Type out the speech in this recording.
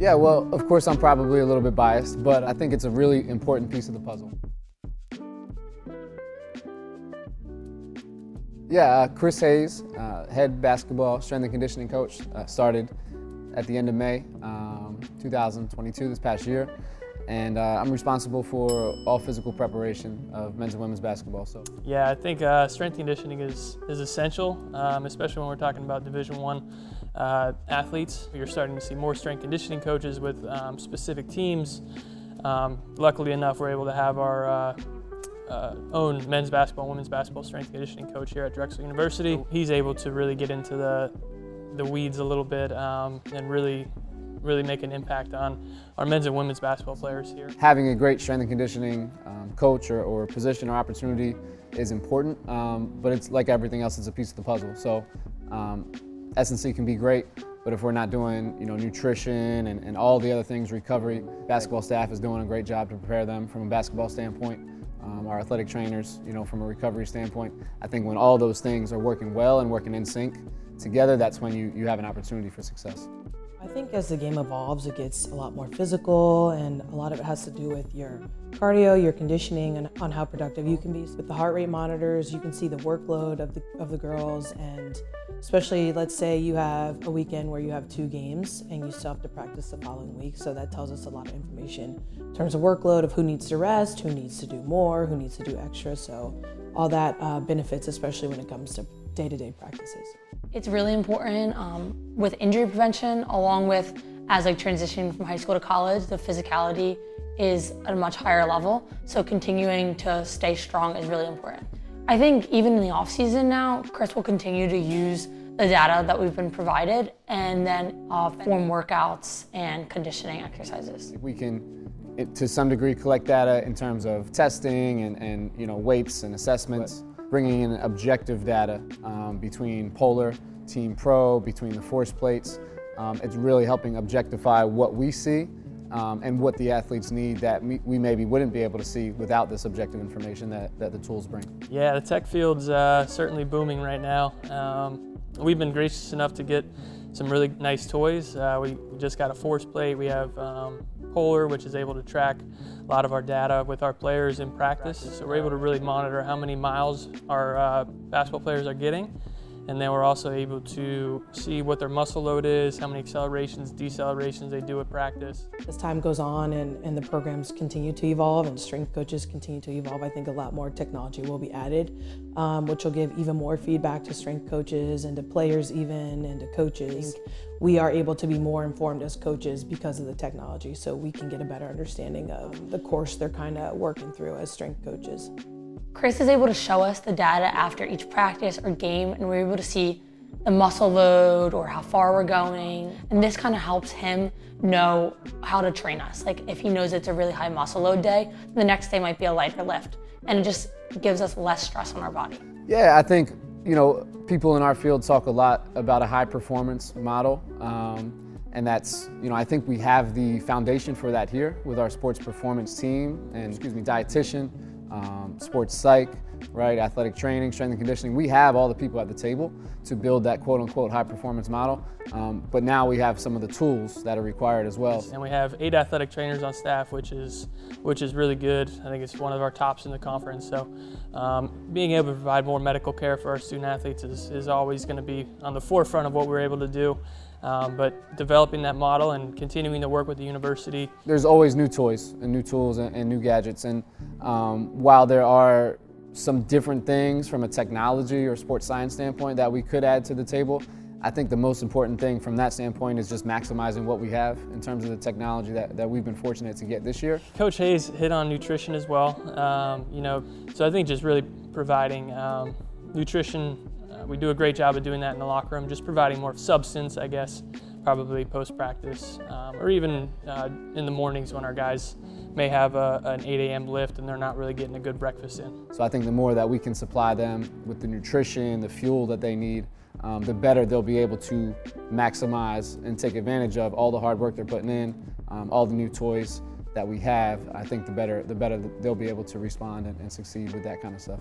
Yeah, well, of course I'm probably a little bit biased, but I think it's a really important piece of the puzzle. Yeah, Chris Hayes, head basketball strength and conditioning coach, started at the end of May 2022, this past year. And I'm responsible for all physical preparation of men's and women's basketball. So yeah, I think strength conditioning is essential, especially when we're talking about Division I athletes. You're starting to see more strength conditioning coaches with specific teams. Luckily enough, we're able to have our own men's basketball, women's basketball strength conditioning coach here at Drexel University. He's able to really get into the weeds a little bit and really make an impact on our men's and women's basketball players here. Having a great strength and conditioning coach or position or opportunity is important, but it's like everything else, it's a piece of the puzzle. So S&C can be great, but if we're not doing nutrition and all the other things, recovery, basketball staff is doing a great job to prepare them from a basketball standpoint. Our athletic trainers, from a recovery standpoint. I think when all those things are working well and working in sync together, that's when you have an opportunity for success. I think as the game evolves, it gets a lot more physical, and a lot of it has to do with your cardio, your conditioning, and on how productive you can be. With the heart rate monitors, you can see the workload of the girls, and especially, let's say you have a weekend where you have 2 games and you still have to practice the following week, so that tells us a lot of information in terms of workload of who needs to rest, who needs to do more, who needs to do extra, so all that benefits, especially when it comes to day-to-day practices. It's really important with injury prevention, along with as transitioning from high school to college, the physicality is at a much higher level. So continuing to stay strong is really important. I think even in the off season now, Chris will continue to use the data that we've been provided and then form workouts and conditioning exercises. We can, to some degree, collect data in terms of testing and weights and assessments. Bringing in objective data between polar, team pro, between the force plates. It's really helping objectify what we see and what the athletes need that we maybe wouldn't be able to see without this objective information that the tools bring. Yeah, the tech field's certainly booming right now. We've been gracious enough to get some really nice toys. We just got a force plate. We have Polar, which is able to track a lot of our data with our players in practice. So we're able to really monitor how many miles our basketball players are getting. And then we're also able to see what their muscle load is, how many accelerations, decelerations they do at practice. As time goes on and the programs continue to evolve and strength coaches continue to evolve, I think a lot more technology will be added, which will give even more feedback to strength coaches and to players even and to coaches. We are able to be more informed as coaches because of the technology, so we can get a better understanding of the course they're kind of working through as strength coaches. Chris is able to show us the data after each practice or game, and we're able to see the muscle load or how far we're going. And this kind of helps him know how to train us. Like if he knows it's a really high muscle load day, the next day might be a lighter lift. And it just gives us less stress on our body. Yeah, I think, people in our field talk a lot about a high performance model. And that's, I think we have the foundation for that here with our sports performance team and, dietitian, sports psych, right, athletic training, strength and conditioning. We have all the people at the table to build that quote-unquote high-performance model, but now we have some of the tools that are required as well. And we have 8 athletic trainers on staff, which is really good. I think it's one of our tops in the conference. So being able to provide more medical care for our student athletes is always going to be on the forefront of what we're able to do. But developing that model and continuing to work with the university. There's always new toys and new tools and new gadgets. And while there are some different things from a technology or sports science standpoint that we could add to the table, I think the most important thing from that standpoint is just maximizing what we have in terms of the technology that we've been fortunate to get this year. Coach Hayes hit on nutrition as well. So I think just really providing nutrition. We do a great job of doing that in the locker room, just providing more substance, I guess, probably post-practice, or even in the mornings when our guys may have an 8 a.m. lift and they're not really getting a good breakfast in. So I think the more that we can supply them with the nutrition, the fuel that they need, the better they'll be able to maximize and take advantage of all the hard work they're putting in, all the new toys that we have. I think the better they'll be able to respond and succeed with that kind of stuff.